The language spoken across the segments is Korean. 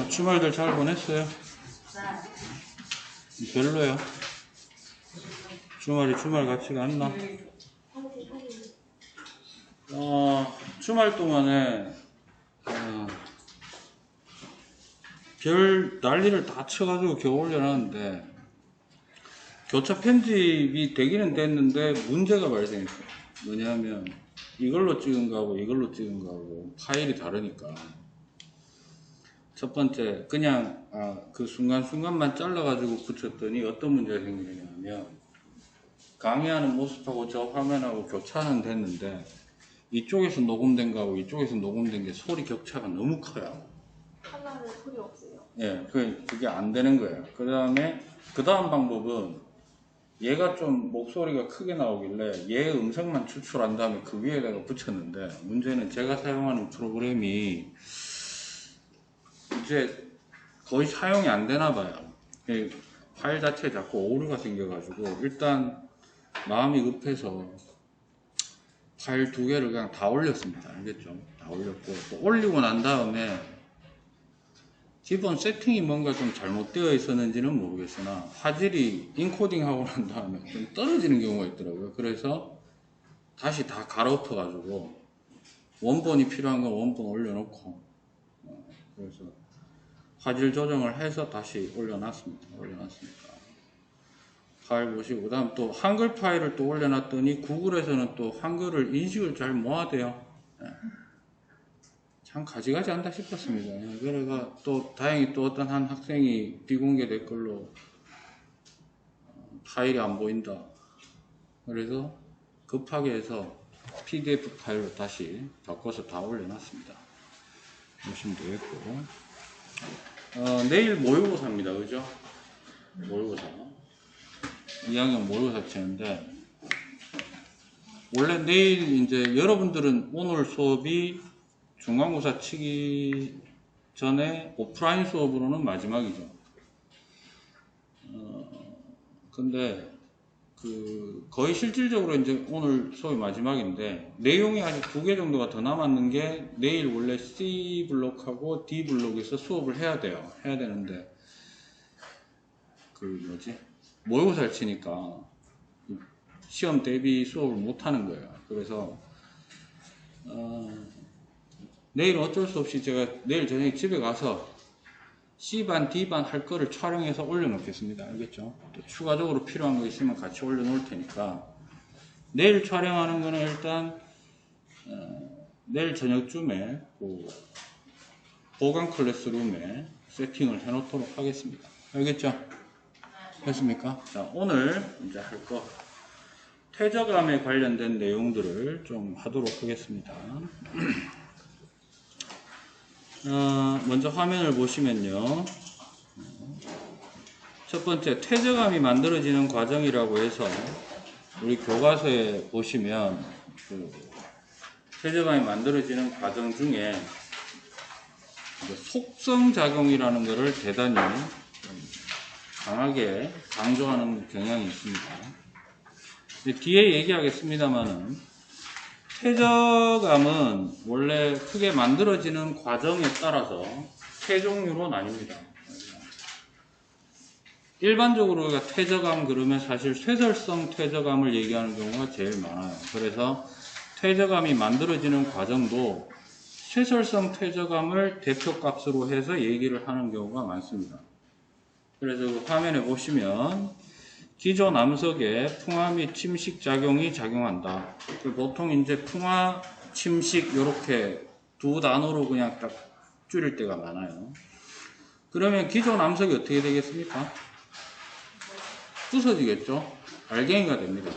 주말들 잘 보냈어요? 별로요? 주말 같지가 않나? 주말 동안에 별 난리를 다 쳐가지고 겨우 올려놨는데 교차 편집이 되기는 됐는데 문제가 발생했어요. 뭐냐면 이걸로 찍은 거하고 이걸로 찍은 거하고 파일이 다르니까 첫 번째 그냥 그 순간순간만 잘라가지고 붙였더니 어떤 문제가 생기냐면 강의하는 모습하고 저 화면하고 교차는 됐는데 이쪽에서 녹음된 거하고 이쪽에서 녹음된 게 소리 격차가 너무 커요. 하나는 소리 없어요. 예, 그게 안 되는 거예요. 그 다음 방법은 얘가 좀 목소리가 크게 나오길래 얘 음성만 추출한 다음에 그 위에다가 붙였는데 문제는 제가 사용하는 프로그램이 이제 거의 사용이 안 되나 봐요. 파일 자체에 자꾸 오류가 생겨가지고 일단 마음이 급해서 파일 2개를 그냥 다 올렸습니다. 알겠죠? 다 올렸고 또 올리고 난 다음에 기본 세팅이 뭔가 좀 잘못되어 있었는지는 모르겠으나 화질이 인코딩하고 난 다음에 좀 떨어지는 경우가 있더라고요. 그래서 다시 다 갈아엎어 가지고 원본이 필요한 건 원본 올려놓고 그래서 화질 조정을 해서 다시 올려놨습니다. 파일 보시고 그 다음 또 한글 파일을 또 올려놨더니 구글에서는 또 한글을 인식을 잘 못하대요. 참 가지가지 한다 싶었습니다. 그래가 또 다행히 또 어떤 한 학생이 비공개 댓글로 파일이 안 보인다. 그래서 급하게 해서 PDF 파일로 다시 바꿔서 다 올려놨습니다. 보시면 되겠고 내일 모의고사입니다. 그죠? 모의고사 2학년 모의고사 치는데 원래 내일 이제 여러분들은 오늘 수업이 중간고사 치기 전에 오프라인 수업으로는 마지막이죠. 근데 거의 실질적으로 이제 오늘 수업이 마지막인데 내용이 아직 2개 정도가 더 남았는 게 내일 원래 C 블록하고 D 블록에서 수업을 해야 돼요. 해야 되는데 모의고사를 치니까 시험 대비 수업을 못 하는 거예요. 그래서 내일 어쩔 수 없이 제가 내일 저녁에 집에 가서 C반, D반 할 거를 촬영해서 올려놓겠습니다. 알겠죠? 또 추가적으로 필요한 거 있으면 같이 올려놓을 테니까 내일 촬영하는 거는 일단 내일 저녁쯤에 보강 클래스룸에 세팅을 해놓도록 하겠습니다. 알겠죠? 됐습니까? 자, 오늘 이제 할 거 퇴저감에 관련된 내용들을 좀 하도록 하겠습니다. 먼저 화면을 보시면요. 첫 번째, 퇴저감이 만들어지는 과정이라고 해서 우리 교과서에 보시면 퇴저감이 만들어지는 과정 중에 속성작용이라는 것을 대단히 강하게 강조하는 경향이 있습니다. 뒤에 얘기하겠습니다만은 퇴저감은 원래 크게 만들어지는 과정에 따라서 세 종류로 나뉩니다. 일반적으로 우리가 퇴저감 그러면 사실 쇠설성 퇴저감을 얘기하는 경우가 제일 많아요. 그래서 퇴저감이 만들어지는 과정도 쇠설성 퇴저감을 대표값으로 해서 얘기를 하는 경우가 많습니다. 그래서 화면에 보시면 기존 암석에 풍화 및 침식 작용이 작용한다. 보통 이제 풍화, 침식 이렇게 두 단어로 그냥 딱 줄일 때가 많아요. 그러면 기존 암석이 어떻게 되겠습니까? 부서지겠죠? 알갱이가 됩니다.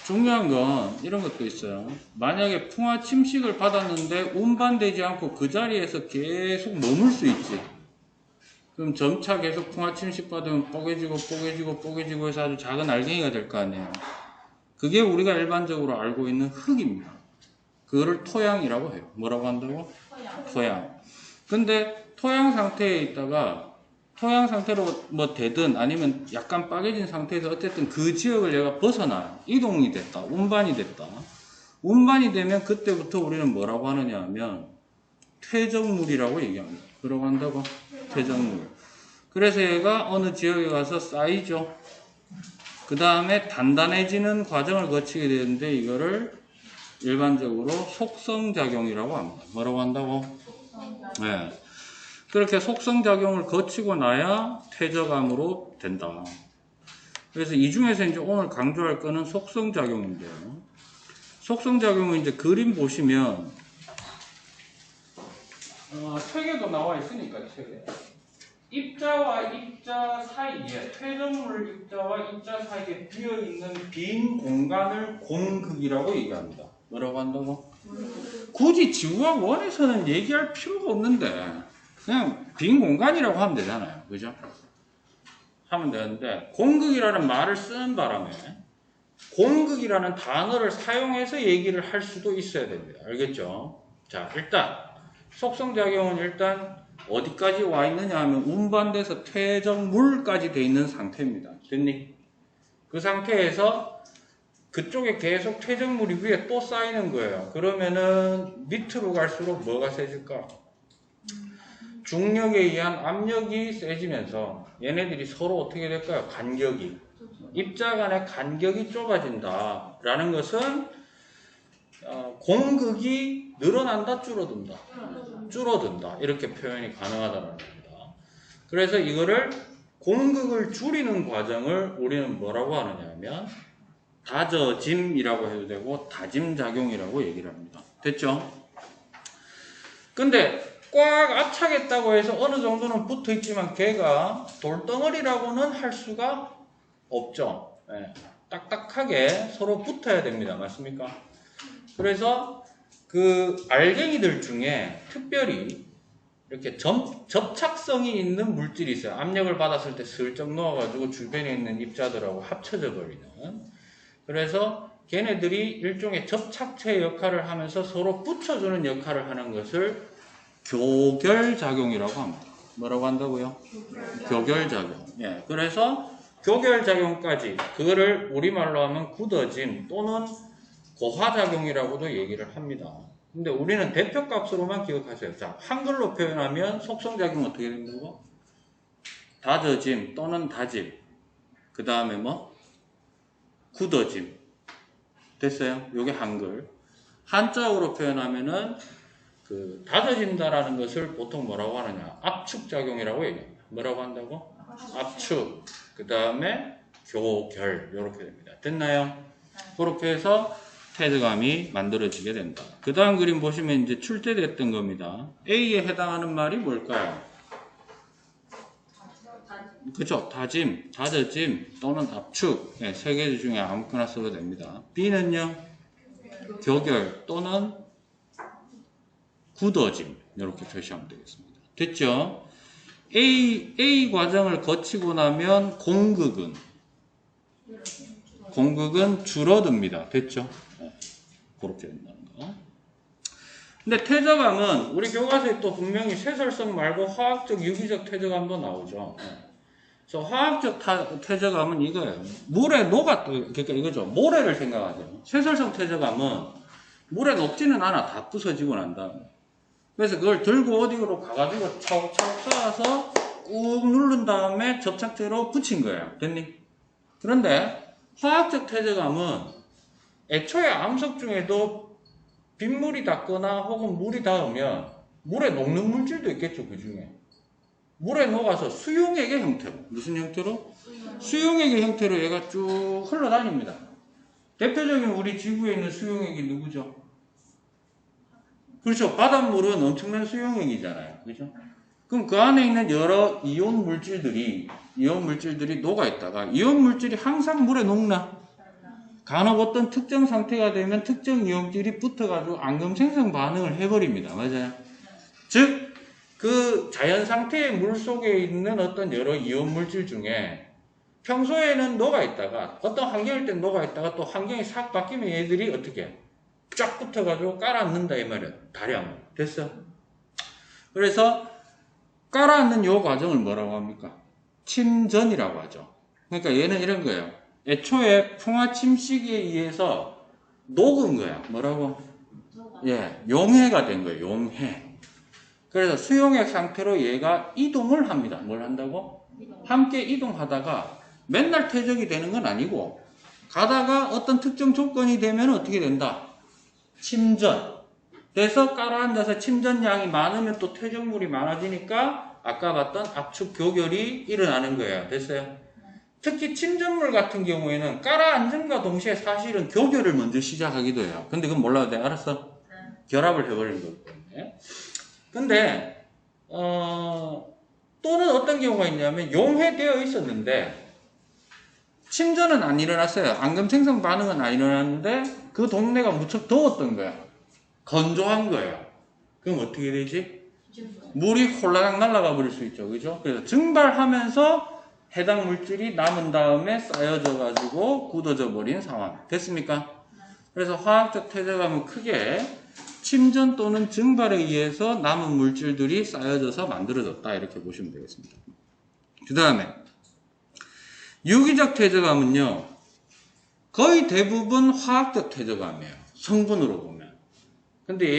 중요한 건 이런 것도 있어요. 만약에 풍화, 침식을 받았는데 운반되지 않고 그 자리에서 계속 머물 수 있지. 그럼 점차 계속 풍화 침식 받으면 뽀개지고 해서 아주 작은 알갱이가 될 거 아니에요. 그게 우리가 일반적으로 알고 있는 흙입니다. 그거를 토양이라고 해요. 뭐라고 한다고? 토양. 근데 토양 상태에 있다가 토양 상태로 되든 아니면 약간 빠개진 상태에서 어쨌든 그 지역을 얘가 벗어나요. 이동이 됐다. 운반이 됐다. 운반이 되면 그때부터 우리는 뭐라고 하느냐 하면 퇴적물이라고 얘기합니다. 뭐라고 한다고? 퇴적물. 그래서 얘가 어느 지역에 가서 쌓이죠. 그 다음에 단단해지는 과정을 거치게 되는데 이거를 일반적으로 속성작용이라고 합니다. 뭐라고 한다고? 네. 그렇게 속성작용을 거치고 나야 퇴적암으로 된다. 그래서 이 중에서 이제 오늘 강조할 거는 속성작용인데요. 속성작용은 이제 그림 보시면, 책에도 나와 있으니까, 책에. 입자와 입자 사이에, 퇴적물 입자와 입자 사이에 비어있는 빈 공간을 공극이라고 얘기합니다. 뭐라고 한다고? 굳이 지구학 원에서는 얘기할 필요가 없는데, 그냥 빈 공간이라고 하면 되잖아요. 그죠? 하면 되는데, 공극이라는 말을 쓰는 바람에, 공극이라는 단어를 사용해서 얘기를 할 수도 있어야 됩니다. 알겠죠? 자, 일단, 속성작용은 일단, 어디까지 와 있느냐 하면 운반돼서 퇴적물까지 돼 있는 상태입니다. 됐니? 그 상태에서 그쪽에 계속 퇴적물이 위에 또 쌓이는 거예요. 그러면은 밑으로 갈수록 뭐가 세질까? 중력에 의한 압력이 세지면서 얘네들이 서로 어떻게 될까요? 간격이. 입자 간의 간격이 좁아진다. 라는 것은 공극이 늘어난다, 줄어든다. 줄어든다. 이렇게 표현이 가능하다는 겁니다. 그래서 이거를 공극을 줄이는 과정을 우리는 뭐라고 하느냐 하면 다져짐이라고 해도 되고 다짐작용이라고 얘기를 합니다. 됐죠? 근데 꽉 압착했다고 해서 어느 정도는 붙어 있지만 걔가 돌덩어리라고는 할 수가 없죠. 네. 딱딱하게 서로 붙어야 됩니다. 맞습니까? 그래서 그 알갱이들 중에 특별히 이렇게 접착성이 있는 물질이 있어요. 압력을 받았을 때 슬쩍 넣어가지고 주변에 있는 입자들하고 합쳐져 버리는. 그래서 걔네들이 일종의 접착체 역할을 하면서 서로 붙여주는 역할을 하는 것을 교결작용이라고 합니다. 뭐라고 한다고요? 교결작용. 예. 그래서 교결작용까지 그거를 우리말로 하면 굳어짐 또는 고화작용이라고도 얘기를 합니다. 근데 우리는 대표값으로만 기억하세요. 자, 한글로 표현하면 속성작용 어떻게 된다고? 다져짐 또는 다짐. 그 다음에 뭐? 굳어짐. 됐어요? 요게 한글. 한자어로 표현하면은 그 다져진다라는 것을 보통 뭐라고 하느냐? 압축작용이라고 얘기합니다. 뭐라고 한다고? 압축. 그 다음에 교결. 이렇게 됩니다. 됐나요? 그렇게 해서 퇴적암이 만들어지게 된다. 그 다음 그림 보시면 이제 출제됐던 겁니다. A에 해당하는 말이 뭘까요? 그죠? 다짐, 다져짐 또는 압축. 네, 세 개 중에 아무거나 써도 됩니다. B는요? 교결 또는 굳어짐. 이렇게 표시하면 되겠습니다. 됐죠? A 과정을 거치고 나면 공극은 줄어듭니다. 됐죠? 네, 그렇게 된다는 거. 근데 퇴적암은 우리 교과서에 또 분명히 세설성 말고 화학적, 유기적 퇴적암도 나오죠. 네. 그래서 화학적 퇴적암은 이거예요. 물에 그러니까 이거죠. 모래를 생각하세요. 세설성 퇴적암은 물에 녹지는 않아. 다 부서지고 난 다음에. 그래서 그걸 들고 어디로 가가지고 차곡차곡 쌓아서 꾹 누른 다음에 접착제로 붙인 거예요. 됐니? 그런데 화학적 퇴적암은 애초에 암석 중에도 빗물이 닿거나 혹은 물이 닿으면 물에 녹는 물질도 있겠죠. 그 중에. 물에 녹아서 수용액의 형태로. 무슨 형태로? 수용액의 형태로 얘가 쭉 흘러다닙니다. 대표적인 우리 지구에 있는 수용액이 누구죠? 그렇죠. 바닷물은 엄청난 수용액이잖아요. 그죠? 그럼 그 안에 있는 여러 이온 물질들이 녹아있다가 이온 물질이 항상 물에 녹나? 간혹 어떤 특정 상태가 되면 특정 이온질이 붙어가지고 앙금 생성 반응을 해버립니다. 맞아요? 즉, 그 자연 상태의 물 속에 있는 어떤 여러 이온 물질 중에 평소에는 녹아있다가 어떤 환경일 땐 녹아있다가 또 환경이 싹 바뀌면 얘들이 어떻게 쫙 붙어가지고 깔아앉는다 이 말이야. 다량. 됐어? 그래서 깔아앉는 요 과정을 뭐라고 합니까? 침전이라고 하죠. 그러니까 얘는 이런 거예요. 애초에 풍화 침식에 의해서 녹은 거야. 뭐라고? 예, 용해가 된 거예요. 용해. 그래서 수용액 상태로 얘가 이동을 합니다. 뭘 한다고? 함께 이동하다가 맨날 퇴적이 되는 건 아니고 가다가 어떤 특정 조건이 되면 어떻게 된다? 침전. 돼서 깔아앉아서 침전량이 많으면 또 퇴적물이 많아지니까 아까 봤던 압축 교결이 일어나는 거예요. 됐어요? 특히 침전물 같은 경우에는 깔아앉음과 동시에 사실은 교결을 먼저 시작하기도 해요. 근데 그건 몰라도 돼. 알았어? 결합을 해버리는 거기 때문에. 근데 또는 어떤 경우가 있냐면 용해되어 있었는데 침전은 안 일어났어요. 앙금 생성 반응은 안 일어났는데 그 동네가 무척 더웠던 거야. 건조한 거예요. 그럼 어떻게 되지? 물이 홀라당 날아가 버릴 수 있죠. 그죠? 그래서 증발하면서 해당 물질이 남은 다음에 쌓여져 가지고 굳어져 버린 상황. 됐습니까? 그래서 화학적 퇴적함은 크게 침전 또는 증발에 의해서 남은 물질들이 쌓여져서 만들어졌다. 이렇게 보시면 되겠습니다. 그 다음에 유기적 퇴적함은요. 거의 대부분 화학적 퇴적함이에요. 성분으로 보면. 근데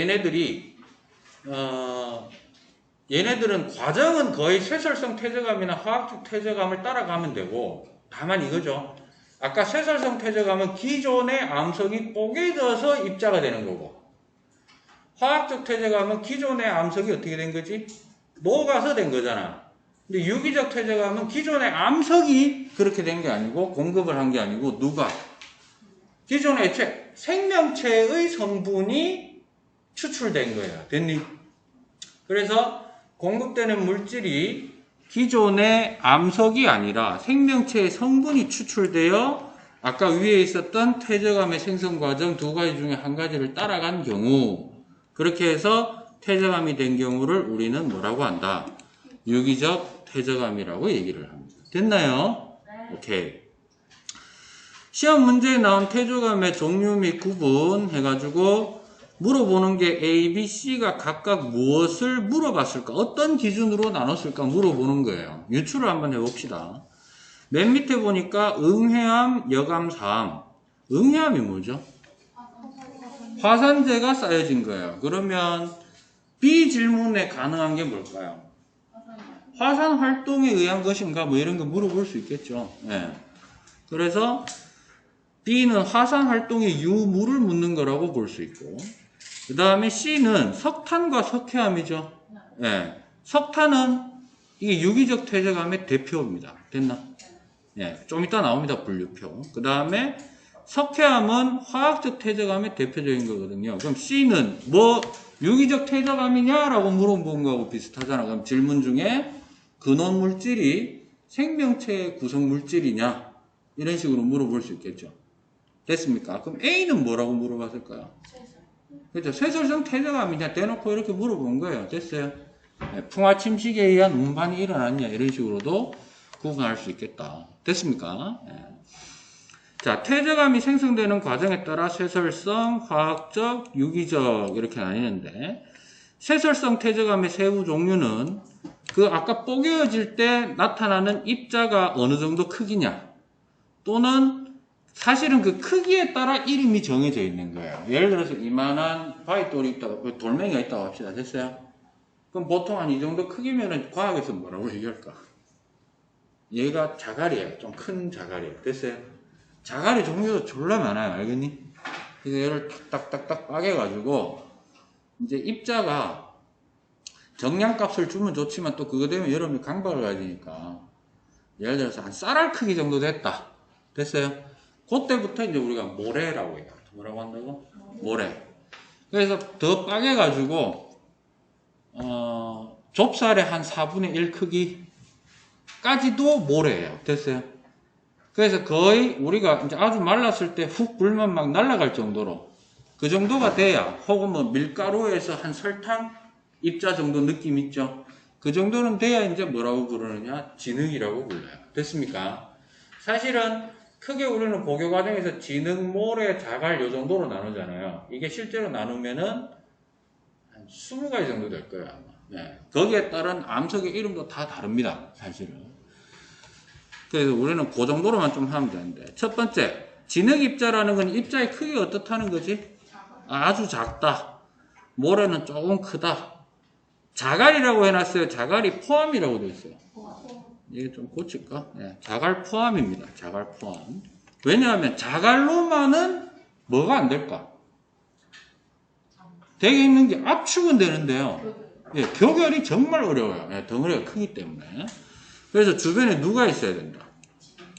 얘네들은 과정은 거의 쇠설성 퇴적함이나 화학적 퇴적함을 따라가면 되고 다만 이거죠. 아까 쇠설성 퇴적함은 기존의 암석이 뽀개져서 입자가 되는 거고 화학적 퇴적함은 기존의 암석이 어떻게 된 거지? 녹아서 된 거잖아. 근데 유기적 퇴적함은 기존의 암석이 그렇게 된 게 아니고 공급을 한 게 아니고 누가? 기존의 애초에 생명체의 성분이 추출된 거예요. 됐니? 그래서 공급되는 물질이 기존의 암석이 아니라 생명체의 성분이 추출되어 아까 위에 있었던 퇴적암의 생성 과정 두 가지 중에 한 가지를 따라간 경우 그렇게 해서 퇴적암이 된 경우를 우리는 뭐라고 한다? 유기적 퇴적암이라고 얘기를 합니다. 됐나요? 오케이. 시험 문제에 나온 퇴적암의 종류 및 구분 해가지고 물어보는 게 A, B, C가 각각 무엇을 물어봤을까? 어떤 기준으로 나눴을까? 물어보는 거예요. 유추를 한번 해봅시다. 맨 밑에 보니까 응해암, 여감사암. 응해암이 뭐죠? 화산재가 쌓여진 거예요. 그러면 B 질문에 가능한 게 뭘까요? 화산 활동에 의한 것인가? 뭐 이런 거 물어볼 수 있겠죠. 네. 그래서 B는 화산 활동의 유무를 묻는 거라고 볼 수 있고 그 다음에 C는 석탄과 석회암이죠. 네. 석탄은 이게 유기적 퇴적암의 대표입니다. 됐나? 네. 좀 이따 나옵니다. 분류표. 그 다음에 석회암은 화학적 퇴적암의 대표적인 거거든요. 그럼 C는 뭐 유기적 퇴적암이냐라고 물어본 거하고 비슷하잖아. 그럼 질문 중에 근원 물질이 생명체의 구성 물질이냐 이런 식으로 물어볼 수 있겠죠. 됐습니까? 그럼 A는 뭐라고 물어봤을까요? 그렇죠. 쇠설성 퇴적암이냐 대놓고 이렇게 물어본 거예요. 됐어요. 네, 풍화 침식에 의한 운반이 일어났냐 이런 식으로도 구분할 수 있겠다. 됐습니까? 네. 자, 퇴적암이 생성되는 과정에 따라 쇠설성, 화학적, 유기적 이렇게 나뉘는데 쇠설성 퇴적암의 세부 종류는 그 아까 뽀개어질 때 나타나는 입자가 어느 정도 크기냐 또는 사실은 그 크기에 따라 이름이 정해져 있는 거예요. 예를 들어서 이만한 바위돌이 있다고 돌멩이가 있다고 합시다. 됐어요? 그럼 보통 한 이 정도 크기면은 과학에서 뭐라고 얘기할까? 얘가 자갈이에요. 좀 큰 자갈이에요. 됐어요? 자갈의 종류도 졸라 많아요. 알겠니? 그래서 얘를 딱딱딱딱 빠개가지고 이제 입자가 정량값을 주면 좋지만 또 그거 되면 여러분이 강박을 가지니까 예를 들어서 한 쌀알 크기 정도 됐다. 됐어요? 그때부터 이제 우리가 모래라고 해요. 뭐라고 한다고? 모래. 그래서 더 빠개가지고 좁쌀의 한 4분의 1 크기까지도 모래예요. 됐어요? 그래서 거의 우리가 이제 아주 말랐을 때 훅 불면 막 날아갈 정도로 그 정도가 돼야 혹은 뭐 밀가루에서 한 설탕 입자 정도 느낌 있죠? 그 정도는 돼야 이제 뭐라고 부르느냐? 진흙이라고 불러요. 됐습니까? 사실은 크게 우리는 고교 과정에서 진흙, 모래, 자갈 요 정도로 나누잖아요. 이게 실제로 나누면은 한 20가지 정도 될 거예요, 아마. 네. 거기에 따른 암석의 이름도 다 다릅니다, 사실은. 그래서 우리는 그 정도로만 좀 하면 되는데. 첫 번째, 진흙 입자라는 건 입자의 크기가 어떻다는 거지? 아주 작다. 모래는 조금 크다. 자갈이라고 해놨어요. 자갈이 포함이라고 되어 있어요. 이게 좀 고칠까? 네, 자갈 포함입니다. 자갈 포함. 왜냐하면 자갈로만은 뭐가 안 될까? 되게 있는 게 압축은 되는데요. 예, 교결이 정말 어려워요. 예, 덩어리가 크기 때문에. 그래서 주변에 누가 있어야 된다.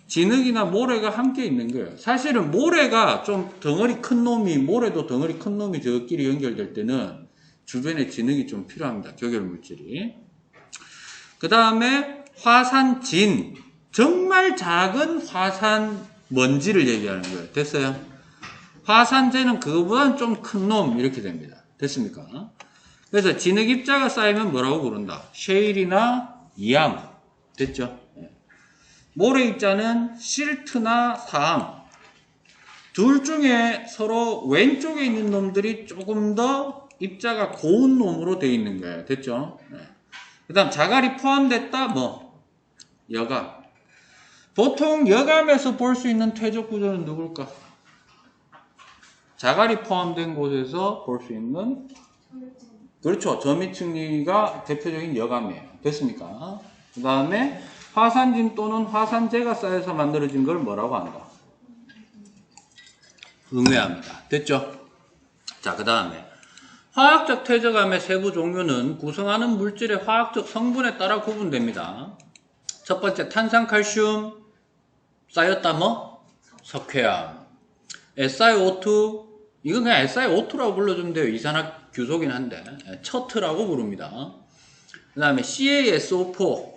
진흙이나 모래가 함께 있는 거예요. 사실은 모래가 좀 덩어리 큰 놈이, 모래도 덩어리 큰 놈이 저끼리 연결될 때는 주변에 진흙이 좀 필요합니다. 교결 물질이. 그 다음에 화산진. 정말 작은 화산 먼지를 얘기하는 거예요. 됐어요? 화산재는 그거보다는 좀 큰 놈 이렇게 됩니다. 됐습니까? 그래서 진흙 입자가 쌓이면 뭐라고 부른다? 쉐일이나 이암. 됐죠? 모래 입자는 실트나 사암. 둘 중에 서로 왼쪽에 있는 놈들이 조금 더 입자가 고운 놈으로 되어 있는 거예요. 됐죠? 그 다음 자갈이 포함됐다? 뭐? 여감. 보통 여감에서 볼 수 있는 퇴적 구조는 누굴까? 자갈이 포함된 곳에서 볼 수 있는, 그렇죠. 저미층리가 대표적인 여감이에요. 됐습니까? 그 다음에 화산진 또는 화산재가 쌓여서 만들어진 걸 뭐라고 한다? 응외합니다. 됐죠? 자, 그 다음에 화학적 퇴적암의 세부 종류는 구성하는 물질의 화학적 성분에 따라 구분됩니다. 첫 번째 탄산칼슘 쌓였다 뭐? 석회암. SiO2 이건 그냥 SiO2라고 불러주면 돼요. 이산화 규소긴 한데 처트라고 부릅니다. 그 다음에 CaSO4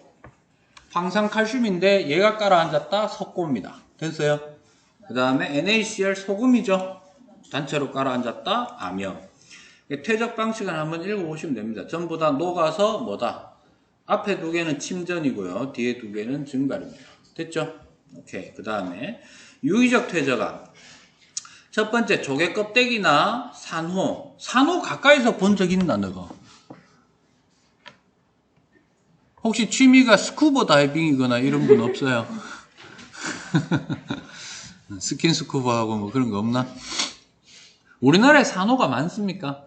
황산칼슘인데 얘가 깔아앉았다 석고입니다. 됐어요? 그 다음에 NaCl 소금이죠. 단체로 깔아앉았다 암염. 퇴적 방식은 한번 읽어보시면 됩니다. 전부 다 녹아서 뭐다? 앞에 두 개는 침전이고요. 뒤에 두 개는 증발입니다. 됐죠? 오케이. 그 다음에 유기적 퇴적암. 첫 번째 조개 껍데기나 산호. 산호 가까이서 본 적 있나 너가? 혹시 취미가 스쿠버 다이빙이거나 이런 분 없어요? 스킨스쿠버하고 뭐 그런 거 없나? 우리나라에 산호가 많습니까?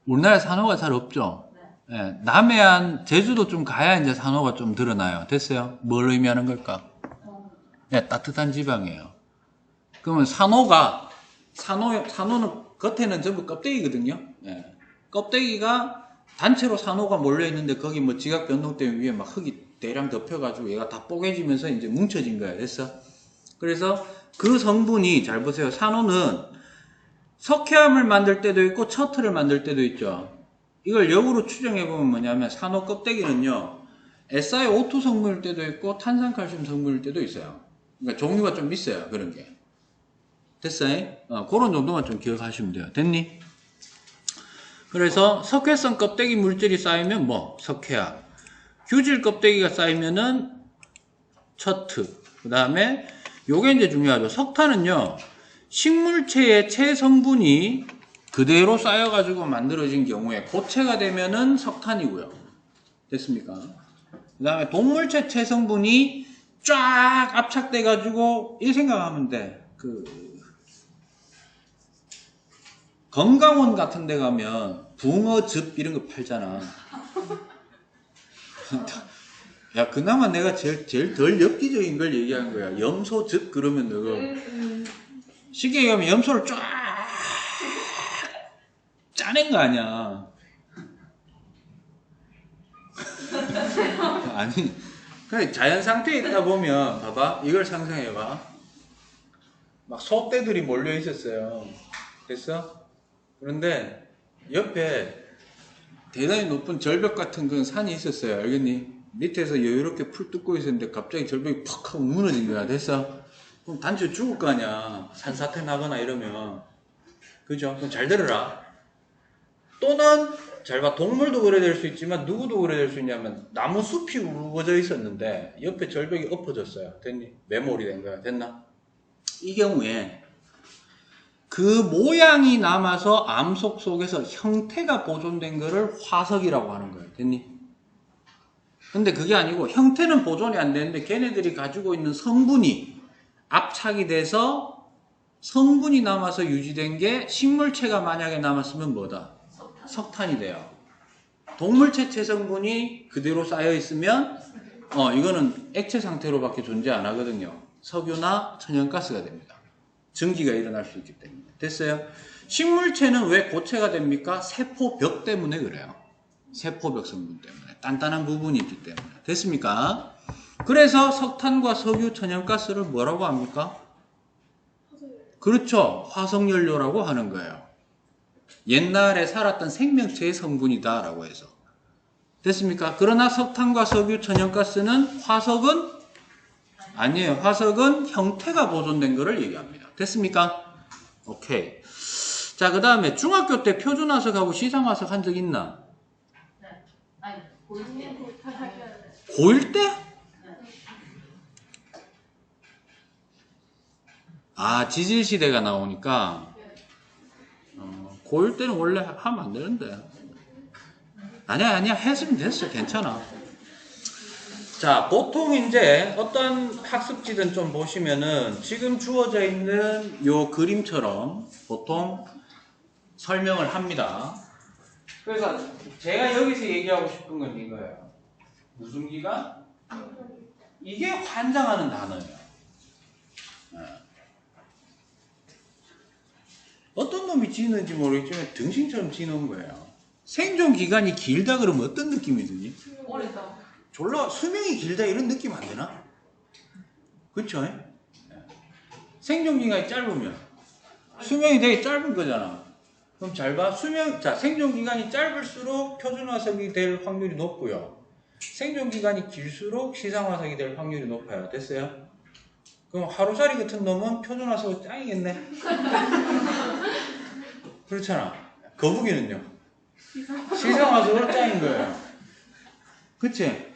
우리나라에 산호가 잘 없죠? 예, 남해안, 제주도 좀 가야 이제 산호가 좀 드러나요. 됐어요? 뭘 의미하는 걸까? 예, 따뜻한 지방이에요. 그러면 산호는 겉에는 전부 껍데기거든요. 예. 껍데기가 단체로 산호가 몰려있는데 거기 뭐 지각 변동 때문에 위에 막 흙이 대량 덮여가지고 얘가 다 뽀개지면서 이제 뭉쳐진 거야. 됐어? 그래서 그 성분이, 잘 보세요. 산호는 석회암을 만들 때도 있고 처트를 만들 때도 있죠. 이걸 역으로 추정해보면 뭐냐면 산호 껍데기는요. SiO2 성분일 때도 있고 탄산칼슘 성분일 때도 있어요. 그러니까 종류가 좀 있어요. 그런 게. 됐어요? 그런 정도만 좀 기억하시면 돼요. 됐니? 그래서 석회성 껍데기 물질이 쌓이면 뭐? 석회암. 규질 껍데기가 쌓이면은 처트. 그 다음에 요게 이제 중요하죠. 석탄은요. 식물체의 체성분이 그대로 쌓여가지고 만들어진 경우에 고체가 되면은 석탄이고요. 됐습니까? 그 다음에 동물체 체성분이 쫙 압착돼가지고 이 생각하면 돼. 건강원 같은 데 가면 붕어즙 이런 거 팔잖아. 야, 그나마 내가 제일 덜 엽기적인 걸 얘기한 거야. 염소즙 그러면 너가 쉽게 얘기하면 염소를 쫙 짜낸 거 아니야. 아니, 그냥 자연 상태에 있다 보면 봐봐. 이걸 상상해봐. 막 소떼들이 몰려 있었어요. 됐어? 그런데 옆에 대단히 높은 절벽 같은 그런 산이 있었어요. 알겠니? 밑에서 여유롭게 풀 뜯고 있었는데 갑자기 절벽이 퍽 하고 무너진 거야. 됐어? 그럼 단체 죽을 거 아니야. 산사태 나거나 이러면. 그죠? 그럼 잘 들어라. 또는 잘 봐. 동물도 그래 될 수 있지만 누구도 그래 될 수 있냐면 나무 숲이 우거져 있었는데 옆에 절벽이 엎어졌어요. 됐니? 메모리 된 거야. 됐나? 이 경우에 그 모양이 남아서 암석 속에서 형태가 보존된 거를 화석이라고 하는 거예요. 됐니? 근데 그게 아니고 형태는 보존이 안 되는데 걔네들이 가지고 있는 성분이 압착이 돼서 성분이 남아서 유지된 게 식물체가 만약에 남았으면 뭐다? 석탄이 돼요. 동물체체 성분이 그대로 쌓여 있으면 이거는 액체 상태로밖에 존재 안 하거든요. 석유나 천연가스가 됩니다. 증기가 일어날 수 있기 때문에. 됐어요? 식물체는 왜 고체가 됩니까? 세포벽 때문에 그래요. 세포벽 성분 때문에. 단단한 부분이 있기 때문에. 됐습니까? 그래서 석탄과 석유, 천연가스를 뭐라고 합니까? 그렇죠. 화석연료라고 하는 거예요. 옛날에 살았던 생명체의 성분이다 라고 해서. 됐습니까? 그러나 석탄과 석유, 천연가스는 화석은 아니에요. 화석은 형태가 보존된 거를 얘기합니다. 됐습니까? 오케이. 자, 그 다음에 중학교 때 표준화석하고 시상화석 한 적 있나? 네. 아니, 고1 때. 고1 때? 아, 지질시대가 나오니까 고1 때는 원래 하면 안 되는데. 아니야. 했으면 됐어. 괜찮아. 자, 보통 이제 어떤 학습지든 좀 보시면은 지금 주어져 있는 요 그림처럼 보통 설명을 합니다. 그래서 제가 여기서 얘기하고 싶은 건 이거예요. 무슨 기간? 이게 환장하는 단어예요. 어떤 놈이 지는지 모르겠지만 등신처럼 지는 거예요. 생존 기간이 길다 그러면 어떤 느낌이 드니? 오래다. 졸라 수명이 길다 이런 느낌 안 되나? 그쵸? 생존 기간이 짧으면 수명이 되게 짧은 거잖아. 그럼 잘 봐. 생존 기간이 짧을수록 표준화석이 될 확률이 높고요. 생존 기간이 길수록 시상화석이 될 확률이 높아요. 됐어요? 그럼 하루살이 같은 놈은 표준화석은 짱이겠네. 그렇잖아. 거북이는요? 시상화석으로 짱인 거예요. 그치?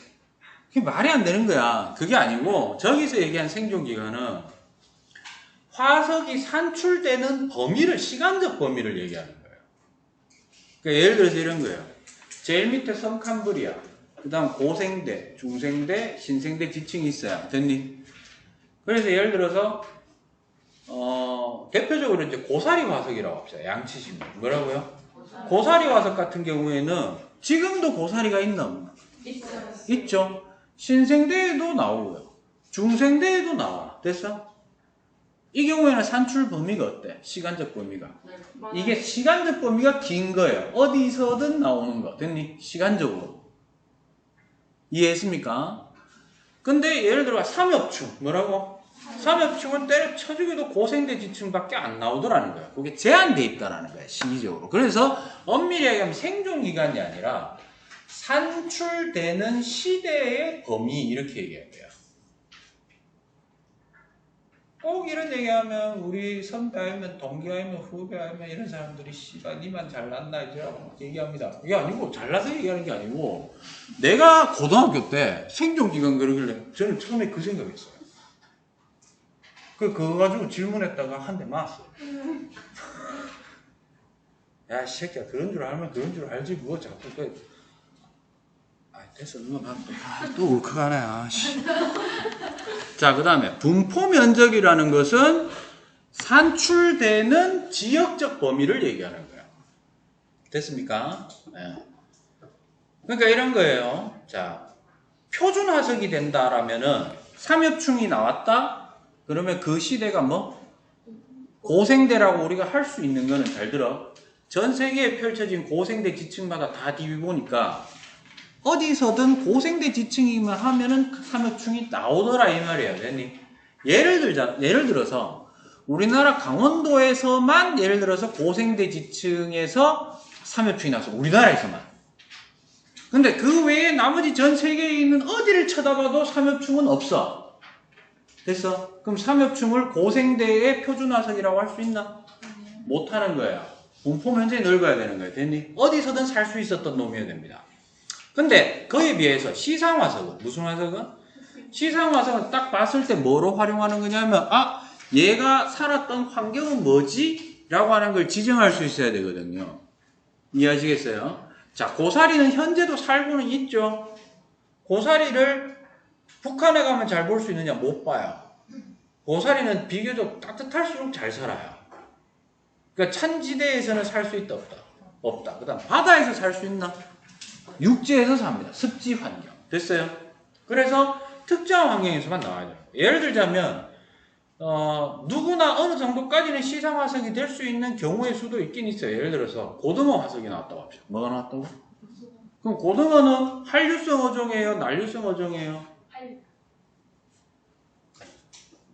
그게 말이 안 되는 거야. 그게 아니고 저기서 얘기한 생존기간은 화석이 산출되는 범위를, 시간적 범위를 얘기하는 거예요. 그러니까 예를 들어서 이런 거예요. 제일 밑에 섬칸브리아, 그 다음 고생대, 중생대, 신생대 지층이 있어요. 됐니? 그래서 예를 들어서 대표적으로 이제 고사리 화석이라고 합시다. 양치신 뭐라고요? 고사리 화석 같은 경우에는 지금도 고사리가 있나 없나? 있죠. 신생대에도 나오고요. 중생대에도 나와. 됐어? 이 경우에는 산출 범위가 어때? 시간적 범위가. 이게 시간적 범위가 긴 거예요. 어디서든 나오는 거. 됐니? 시간적으로. 이해했습니까? 근데 예를 들어 삼엽충. 뭐라고? 삼엽충은 때려 죽여도 고생대 지층밖에 안 나오더라는 거예요. 그게 제한돼 있다라는 거예요. 시기적으로. 그래서 엄밀히 얘기하면 생존기간이 아니라 산출되는 시대의 범위 이렇게 얘기해야 돼요. 꼭 이런 얘기하면 우리 선배 아니면 동기 아니면 후배 아니면 이런 사람들이 씨발 니만 잘났나 이제라고 얘기합니다. 이게 아니고 잘나서 얘기하는 게 아니고 내가 고등학교 때 생존기간 그러길래 저는 처음에 그 생각했어요. 그거 가지고 질문했다가 한 대 맞았어요. 야, 이 새끼야, 그런 줄 알면 그런 줄 알지, 그거 자꾸 됐어, 누가 또 울컥하네, 자, 그 다음에 분포 면적이라는 것은 산출되는 지역적 범위를 얘기하는 거예요. 됐습니까? 네. 그러니까 이런 거예요. 자, 표준화석이 된다라면은 삼엽충이 나왔다? 그러면 그 시대가 뭐? 고생대라고 우리가 할 수 있는 거는 잘 들어. 전 세계에 펼쳐진 고생대 지층마다 다 뒤보니까 어디서든 고생대 지층이면 하면은 그 삼엽충이 나오더라 이 말이에요. 됐니? 예를 들어서 우리나라 강원도에서만 예를 들어서 고생대 지층에서 삼엽충이 나왔어. 우리나라에서만. 근데 그 외에 나머지 전 세계에 있는 어디를 쳐다봐도 삼엽충은 없어. 됐어? 그럼 삼엽충을 고생대의 표준화석이라고 할 수 있나? 못하는 거야. 분포 면적이 넓어야 되는 거야. 됐니? 어디서든 살 수 있었던 놈이어야 됩니다. 근데 그에 비해서 시상화석은 무슨 화석은? 시상화석은 딱 봤을 때 뭐로 활용하는 거냐면 얘가 살았던 환경은 뭐지? 라고 하는 걸 지정할 수 있어야 되거든요. 이해하시겠어요? 자, 고사리는 현재도 살고는 있죠. 고사리를 북한에 가면 잘 볼 수 있느냐? 못 봐요. 고사리는 비교적 따뜻할수록 잘 살아요. 그러니까 찬지대에서는 살 수 있다 없다? 없다. 그 다음 바다에서 살 수 있나? 육지에서 삽니다. 습지 환경. 됐어요? 그래서 특정 환경에서만 나와야 돼요. 예를 들자면 누구나 어느 정도까지는 시상 화석이 될 수 있는 경우의 수도 있긴 있어요. 예를 들어서 고등어 화석이 나왔다고 합시다. 뭐가 나왔다고? 그럼 고등어는 한류성 어종이에요? 난류성 어종이에요?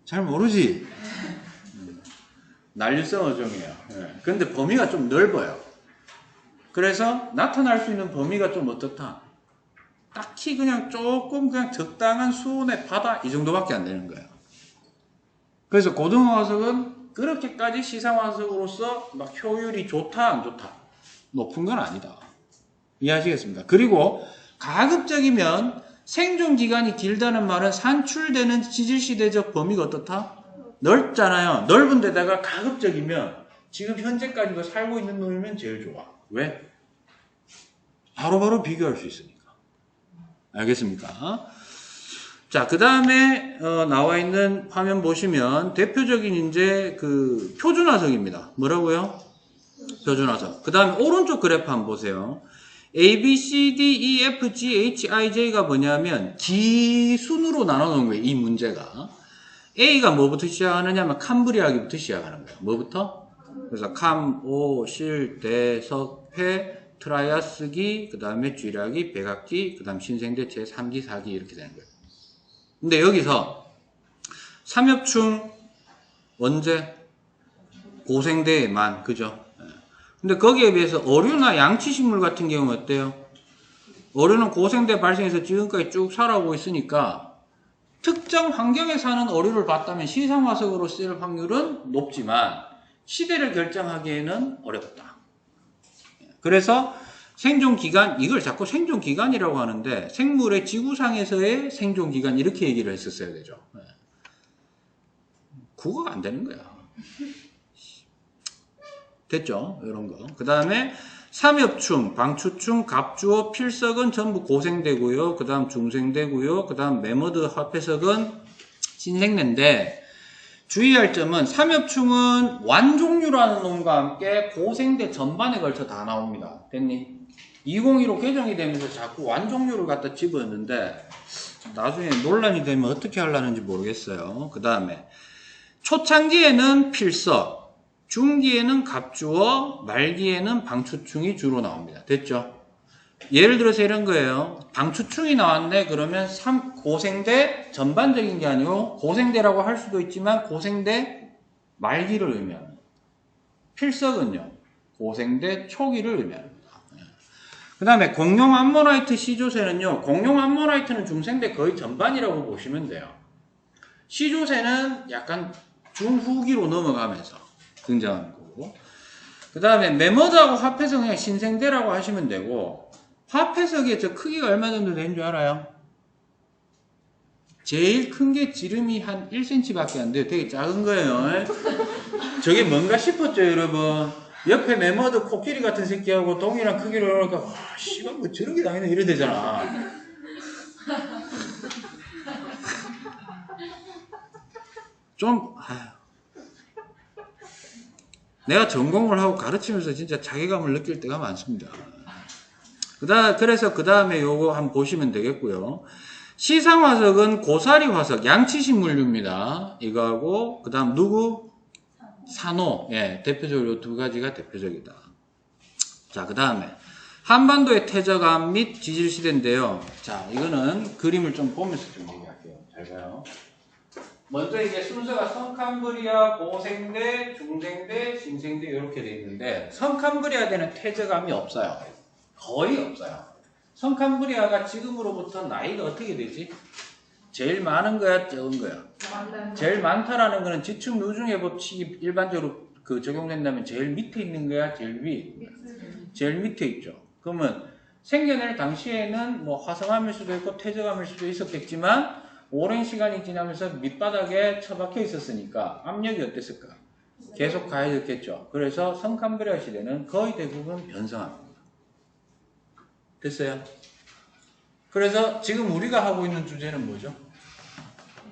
잘 모르지? 난류성 어종이에요. 근데 범위가 좀 넓어요. 그래서 나타날 수 있는 범위가 좀 어떻다? 딱히 그냥 조금 그냥 적당한 수온의 바다 이 정도밖에 안 되는 거예요. 그래서 고등어 화석은 그렇게까지 시상 화석으로서 막 효율이 좋다 안 좋다 높은 건 아니다. 이해하시겠습니까? 그리고 가급적이면 생존 기간이 길다는 말은 산출되는 지질시대적 범위가 어떻다? 넓잖아요. 넓은 데다가 가급적이면 지금 현재까지도 살고 있는 놈이면 제일 좋아. 왜? 바로바로 비교할 수 있으니까. 알겠습니까? 자, 그 다음에 나와 있는 화면 보시면 대표적인 이제 그 표준화석입니다. 뭐라고요? 표준화석. 그 다음에 오른쪽 그래프 한번 보세요. A, B, C, D, E, F, G, H, I, J가 뭐냐면 기순으로 나눠놓은 거예요. 이 문제가. A가 뭐부터 시작하느냐면 캄브리아기부터 시작하는 거예요. 뭐부터? 그래서 캄, 오, 실, 대, 석, 회, 트라이아스기, 그 다음에 쥐라기, 백악기, 그 다음 신생대, 제3기, 4기 이렇게 되는 거예요. 근데 여기서 삼엽충 언제? 고생대에만, 그죠? 근데 거기에 비해서 어류나 양치식물 같은 경우는 어때요? 어류는 고생대 발생해서 지금까지 쭉 살아오고 있으니까 특정 환경에 사는 어류를 봤다면 시상화석으로 쓰일 확률은 높지만 시대를 결정하기에는 어렵다. 그래서 생존기간, 이걸 자꾸 생존기간이라고 하는데 생물의 지구상에서의 생존기간 이렇게 얘기를 했었어야 되죠. 국어가 안 되는 거야. 됐죠? 이런 거. 그 다음에 삼엽충, 방추충, 갑주어, 필석은 전부 고생대고요. 그 다음 중생대고요. 그 다음 매머드, 화폐석은 신생대인데 주의할 점은 삼엽충은 완종류라는 놈과 함께 고생대 전반에 걸쳐 다 나옵니다. 됐니? 2015 개정이 되면서 자꾸 완종류를 갖다 집어넣는데 나중에 논란이 되면 어떻게 하려는지 모르겠어요. 그 다음에 초창기에는 필석, 중기에는 갑주어, 말기에는 방추충이 주로 나옵니다. 됐죠? 예를 들어서 이런 거예요. 방추충이 나왔네. 그러면 고생대 전반적인 게 아니고 고생대라고 할 수도 있지만 고생대 말기를 의미합니다. 필석은요. 고생대 초기를 의미합니다. 그 다음에 공룡 암모나이트 시조새는요. 공룡 암모나이트는 중생대 거의 전반이라고 보시면 돼요. 시조새는 약간 중후기로 넘어가면서 등장하는 거고. 그 다음에 매머드하고 화폐석 그냥 신생대라고 하시면 되고 화폐석의 저 크기가 얼마 정도 되는 줄 알아요? 제일 큰 게 지름이 한 1cm 밖에 안 돼요. 되게 작은 거예요. 저게 뭔가 싶었죠, 여러분? 옆에 매머드 코끼리 같은 새끼하고 동일한 크기로 그러니까 와, 씨발 뭐 저렇게 당연히 이래 되잖아. 좀 내가 전공을 하고 가르치면서 진짜 자괴감을 느낄 때가 많습니다. 그래서 그 다음에 요거 한번 보시면 되겠고요. 시상화석은 고사리 화석, 양치식물류입니다. 이거하고 그 다음 누구? 산호. 예, 대표적으로 이 두 가지가 대표적이다. 자, 그 다음에 한반도의 퇴적암 및 지질시대인데요. 자, 이거는 그림을 좀 보면서 좀 얘기할게요. 잘 봐요. 먼저 이제 순서가 성캄브리아, 고생대, 중생대, 신생대 이렇게 돼 있는데 성캄브리아대는 퇴적암이 없어요. 거의 없어요. 성캄브리아가 지금으로부터 나이가 어떻게 되지? 제일 많은 거야, 적은 거야? 제일 많다라는 거는 지축 누중의 법칙이 일반적으로 적용된다면 제일 밑에 있는 거야, 제일 위? 제일 밑에 있죠. 그러면 생겨날 당시에는 뭐 화성암일 수도 있고 퇴적암일 수도 있었겠지만 오랜 시간이 지나면서 밑바닥에 처박혀 있었으니까 압력이 어땠을까? 계속 가해졌겠죠. 그래서 성캄브리아 시대는 거의 대부분 변성합니다. 됐어요? 그래서 지금 우리가 하고 있는 주제는 뭐죠?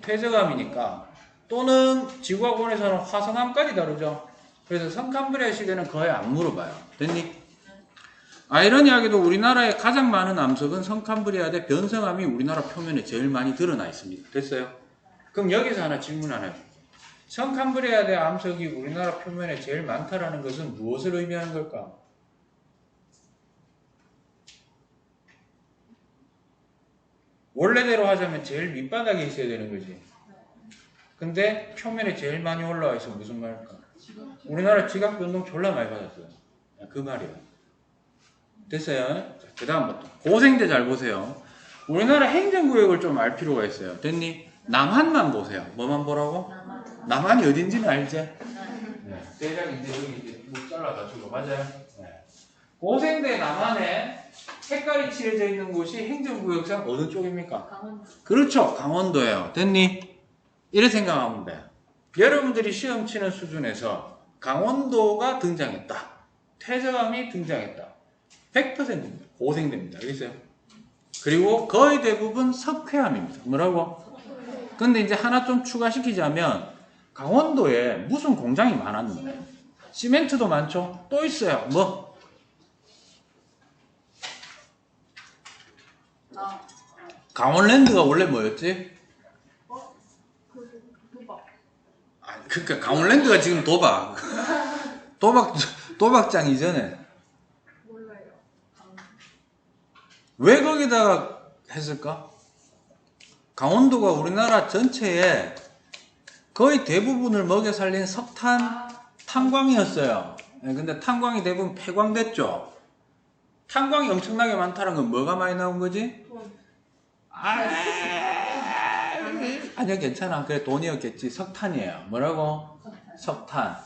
퇴적암이니까 또는 지구학원에서는 화성암까지 다루죠. 그래서 성캄브리아 시대는 거의 안 물어봐요. 됐니? 아이러니하게도 우리나라에 가장 많은 암석은 성캄브리아대 변성암이 우리나라 표면에 제일 많이 드러나 있습니다. 됐어요? 그럼 여기서 하나 질문 하나 해볼게요. 성캄브리아대 암석이 우리나라 표면에 제일 많다라는 것은 무엇을 의미하는 걸까? 원래대로 하자면 제일 밑바닥에 있어야 되는 거지. 근데 표면에 제일 많이 올라와 있어 무슨 말일까? 우리나라 지각 변동 졸라 많이 받았어요. 그 말이야. 됐어요? 그 다음부터 고생대 잘 보세요. 우리나라 행정구역을 좀 알 필요가 있어요. 됐니? 남한만 보세요. 뭐만 보라고? 남한이 어딘지는 알지? 네. 대략 이제 여기 이제 목 잘라가지고 맞아요? 네. 고생대 남한에 색깔이 칠해져 있는 곳이 행정구역상 어느 쪽입니까? 강원도. 그렇죠. 강원도예요. 됐니? 이래 생각하면 돼. 여러분들이 시험 치는 수준에서 강원도가 등장했다. 퇴적암이 등장했다. 100%입니다. 고생됩니다. 알겠어요? 그리고 거의 대부분 석회암입니다. 뭐라고? 근데 이제 하나 좀 추가시키자면 강원도에 무슨 공장이 많았는데 시멘트도 많죠? 또 있어요. 뭐? 강원랜드가 원래 뭐였지? 도박. 아, 그러니까 강원랜드가 지금 도박장 이전에 몰라요. 왜 거기다가 했을까? 강원도가 우리나라 전체에 거의 대부분을 먹여 살린 석탄 탄광이었어요. 근데 탄광이 대부분 폐광됐죠. 탄광이 엄청나게 많다는 건 뭐가 많이 나온 거지? 돈. 아니요, 괜찮아. 그래, 돈이었겠지. 석탄이에요. 뭐라고? 석탄.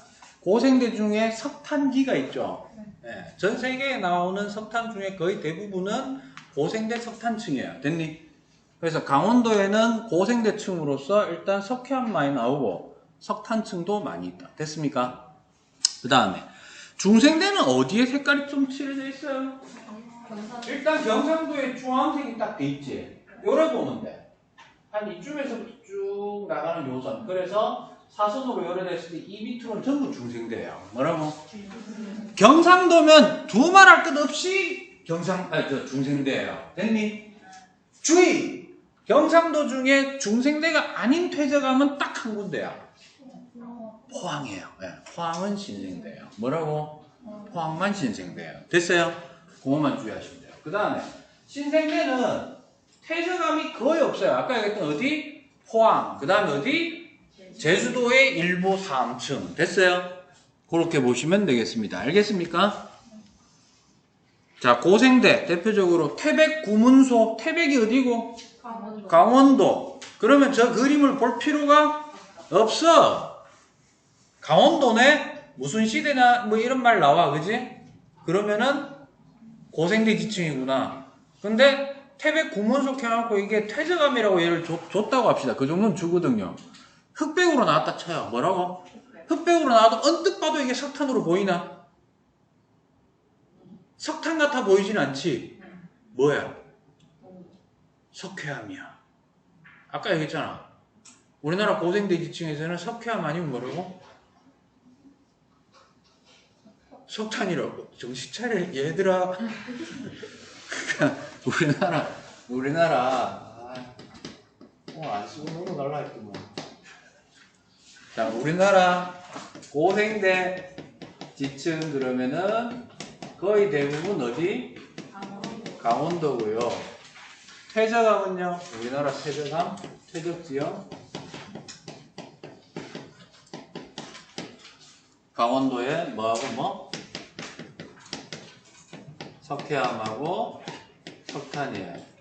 고생대 중에 석탄기가 있죠. 네, 전 세계에 나오는 석탄 중에 거의 대부분은 고생대 석탄층이에요. 됐니? 그래서 강원도에는 고생대층으로서 일단 석회암 많이 나오고 석탄층도 많이 있다. 됐습니까? 그 다음에 중생대는 어디에 색깔이 좀 칠해져 있어요? 일단 경상도에 주황색이 딱 돼 있지. 요래 보면 돼. 한 이쯤에서부터 쭉 나가는 요선. 그래서 사선으로 요래됐을 때 이 밑으로는 전부 중생대예요. 뭐라고? 경상도면 두말할 것 없이 중생대예요. 됐니? 주의! 경상도 중에 중생대가 아닌 퇴적암은 딱 한 군데야. 포항이에요. 네, 포항은 신생대예요. 뭐라고? 포항만 신생대예요. 됐어요? 그것만 주의하시면 돼요. 그 다음에 신생대는 퇴적암이 거의 없어요. 아까 얘기했던 어디? 포항. 그 다음에 어디? 제주도의 일부 상층. 됐어요? 그렇게 보시면 되겠습니다. 알겠습니까? 자, 고생대 대표적으로 태백 구문소. 태백이 어디고? 강원도. 강원도. 그러면 저 그림을 볼 필요가 없어. 강원도네? 무슨 시대나 뭐 이런 말 나와. 그지? 그러면은 고생대 지층이구나. 근데 태백 구문소 켜놓고 이게 퇴적암이라고 얘를 줬다고 합시다. 그 정도는 주거든요. 흑백으로 나왔다 쳐요. 뭐라고? 흑백으로 나와도 언뜻 봐도 이게 석탄으로 보이나? 석탄 같아 보이진 않지? 뭐야? 석회암이야. 아까 얘기했잖아. 우리나라 고생대 지층에서는 석회암 아니면 뭐라고? 석탄이라고. 정신 차려 얘들아. 우리나라 안 쓰고 넘어갈라 했구만. 자, 우리나라 고생대 지층 그러면은 거의 대부분 어디? 강원도고요. 퇴적암은요? 우리나라 퇴적암, 퇴적지역 강원도에 뭐하고 뭐? 석회암하고 석탄이에요.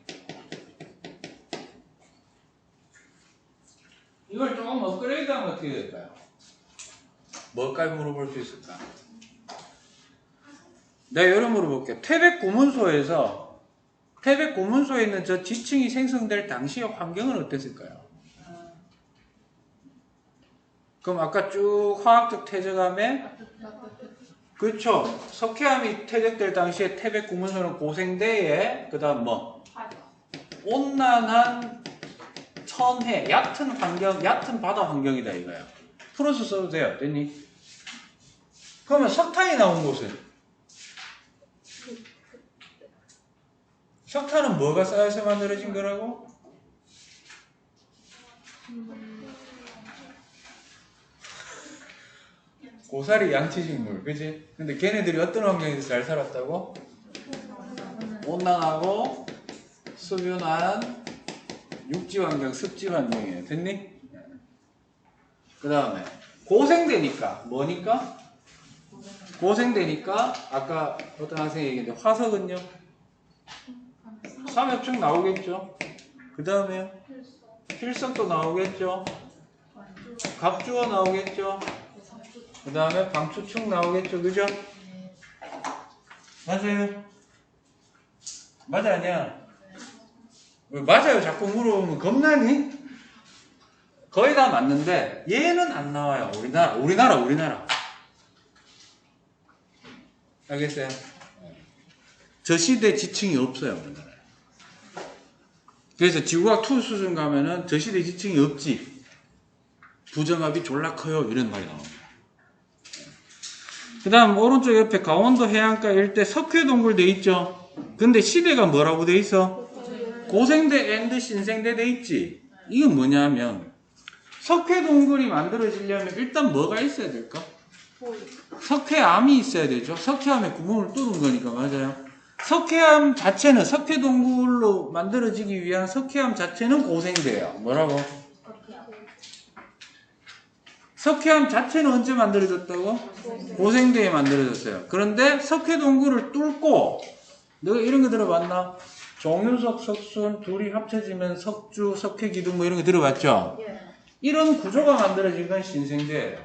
이걸 조금 업그레이드하면 어떻게 될까요? 뭘까지 물어볼 수 있을까? 내가 이렇게 물어볼게요. 태백 고문소에 있는 저 지층이 생성될 당시의 환경은 어땠을까요? 그럼 아까 쭉 화학적 퇴적암에 그렇죠. 석회암이 퇴적될 당시에 태백 고문소는 고생대에 그 다음 뭐 온난한 천해 얕은 환경, 얕은 바다 환경이다 이거야. 풀어서 써도 돼요. 됐니? 그러면 석탄이 나온 곳은 석탄은 뭐가 쌓여서 만들어진 거라고? 고사리 양치식물, 그지? 근데 걔네들이 어떤 환경에서 잘 살았다고? 온난하고 수변한 육지 환경, 습지 환경이에요. 됐니? 그 다음에 고생되니까 뭐니까? 고생되니까 아까 어떤 학생이 얘기했는데 화석은요? 삼엽충 나오겠죠? 그 다음에요? 필석도 나오겠죠? 갑주어 나오겠죠? 그 다음에 방추축 나오겠죠? 그죠? 맞아요? 맞아 아니야? 왜 맞아요? 자꾸 물어보면 겁나니? 거의 다 맞는데 얘는 안 나와요. 우리나라. 알겠어요? 저 시대 지층이 없어요. 우리나라에. 그래서 지구과학 투 수준 가면은 저 시대 지층이 없지. 부정합이 졸라 커요. 이런 말이 나옵니다. 그 다음 오른쪽 옆에 강원도 해안가 일대 석회동굴 돼 있죠. 근데 시대가 뭐라고 돼 있어? 고생대 앤드 신생대 돼 있지. 이건 뭐냐면 석회동굴이 만들어지려면 일단 뭐가 있어야 될까? 석회암이 있어야 되죠. 석회암에 구멍을 뚫은 거니까. 맞아요. 석회암 자체는 석회동굴로 만들어지기 위한 석회암 자체는 고생대예요. 뭐라고? 석회암 자체는 언제 만들어졌다고? 고생대에 만들어졌어요. 그런데 석회동굴을 뚫고 너가 이런 거 들어봤나? 종유석, 석순 둘이 합쳐지면 석주, 석회기둥 뭐 이런 거 들어봤죠? 이런 구조가 만들어진 건 신생대예요.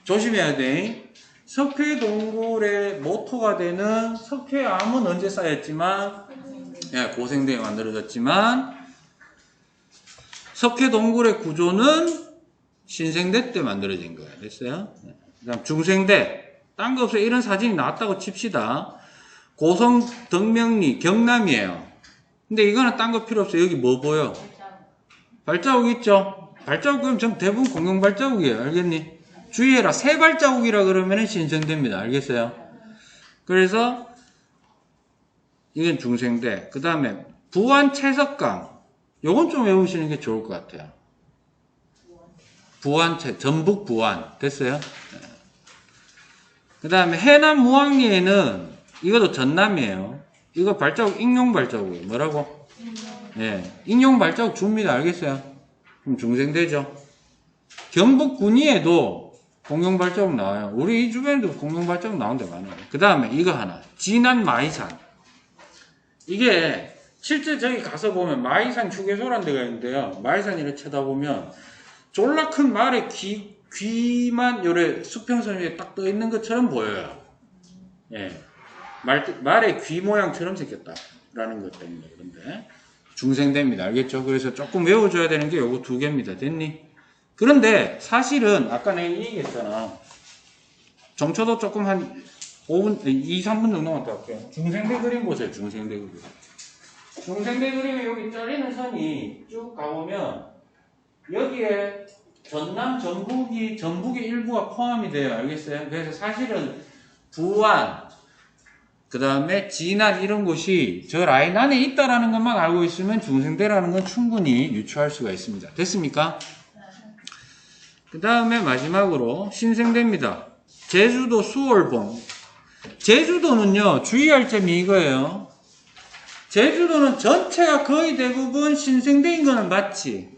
조심해야 돼. 석회동굴의 모토가 되는 석회암은 언제 쌓였지만 고생대에 만들어졌지만 석회동굴의 구조는 신생대 때 만들어진 거예요. 됐어요? 그 다음 중생대. 딴 거 없어요. 이런 사진이 나왔다고 칩시다. 고성, 덕명리, 경남이에요. 근데 이거는 딴 거 필요 없어요. 여기 뭐 보여? 발자국 있죠? 발자국 그럼 전 대부분 공룡 발자국이에요. 알겠니? 주의해라. 새 발자국이라 그러면 신생대입니다. 알겠어요? 그래서 이건 중생대. 그 다음에 부안 채석강. 요건 좀 외우시는 게 좋을 것 같아요. 부안채, 전북 부안. 됐어요? 그 다음에 해남 무왕리에는 이것도 전남이에요. 이거 발자국, 익룡 발자국이에요. 뭐라고? 익룡 발자국 줍니다. 알겠어요? 그럼 중생되죠? 경북 군위에도 공룡 발자국 나와요. 우리 이 주변에도 공룡 발자국 나온 데 많아요. 그 다음에 이거 하나. 진안 마이산. 이게 실제 저기 가서 보면 마이산 휴게소라는 데가 있는데요. 마이산이를 쳐다보면 졸라 큰 말의 귀만 요래 수평선 위에 딱 떠 있는 것처럼 보여요. 말의 귀 모양처럼 생겼다라는 것 때문에 그런데 중생대입니다. 알겠죠? 그래서 조금 외워줘야 되는 게 요거 두 개입니다. 됐니? 그런데 사실은 아까 내가 얘기했잖아. 정초도 조금 한 5분, 2, 3분 정도 남았다 할게요. 중생대 그림 보세요. 중생대 그림. 중생대 그림에 여기 잘리는 선이 쭉 가보면 여기에 전남, 전북의 일부가 포함이 돼요. 알겠어요? 그래서 사실은 부안, 그 다음에 진안 이런 곳이 저 라인 안에 있다라는 것만 알고 있으면 중생대라는 건 충분히 유추할 수가 있습니다. 됐습니까? 그 다음에 마지막으로 신생대입니다. 제주도 수월봉. 제주도는요, 주의할 점이 이거예요. 제주도는 전체가 거의 대부분 신생대인 거는 맞지.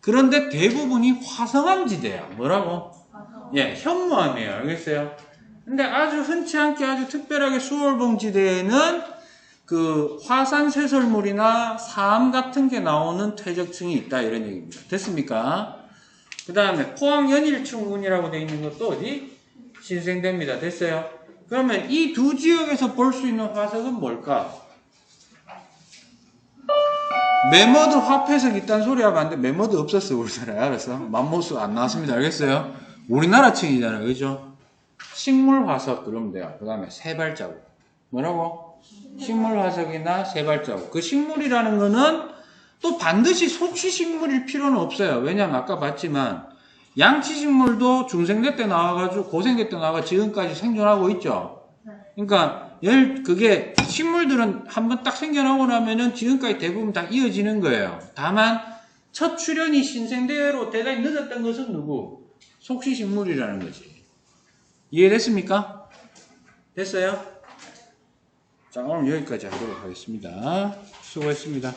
그런데 대부분이 화성암지대야. 뭐라고? 현무암이에요. 알겠어요? 근데 아주 흔치 않게 아주 특별하게 수월봉지대에는 그 화산쇄설물이나 사암 같은 게 나오는 퇴적층이 있다. 이런 얘기입니다. 됐습니까? 그 다음에 포항연일층군이라고 되어 있는 것도 어디? 신생대입니다. 됐어요? 그러면 이 두 지역에서 볼 수 있는 화석은 뭘까? 매머드 화폐석 있다는 소리 하면 안 돼. 매머드 없었어, 우리나라에. 알았어? 맘모스 안 나왔습니다. 알겠어요? 우리나라 층이잖아요. 그죠? 식물 화석, 그러면 돼요. 그 다음에 새발자국. 뭐라고? 식물 화석이나 새발자국. 그 식물이라는 거는 또 반드시 속시식물일 필요는 없어요. 왜냐면 아까 봤지만, 양치식물도 중생대 때 나와가지고, 고생대 때 나와가 지금까지 생존하고 있죠? 그러니까, 그게 식물들은 한번 딱 생겨나고 나면은 지금까지 대부분 다 이어지는 거예요. 다만 첫 출현이 신생대로 대단히 늦었던 것은 누구? 속시식물이라는 거지. 이해됐습니까? 됐어요? 자, 오늘 여기까지 하도록 하겠습니다. 수고했습니다.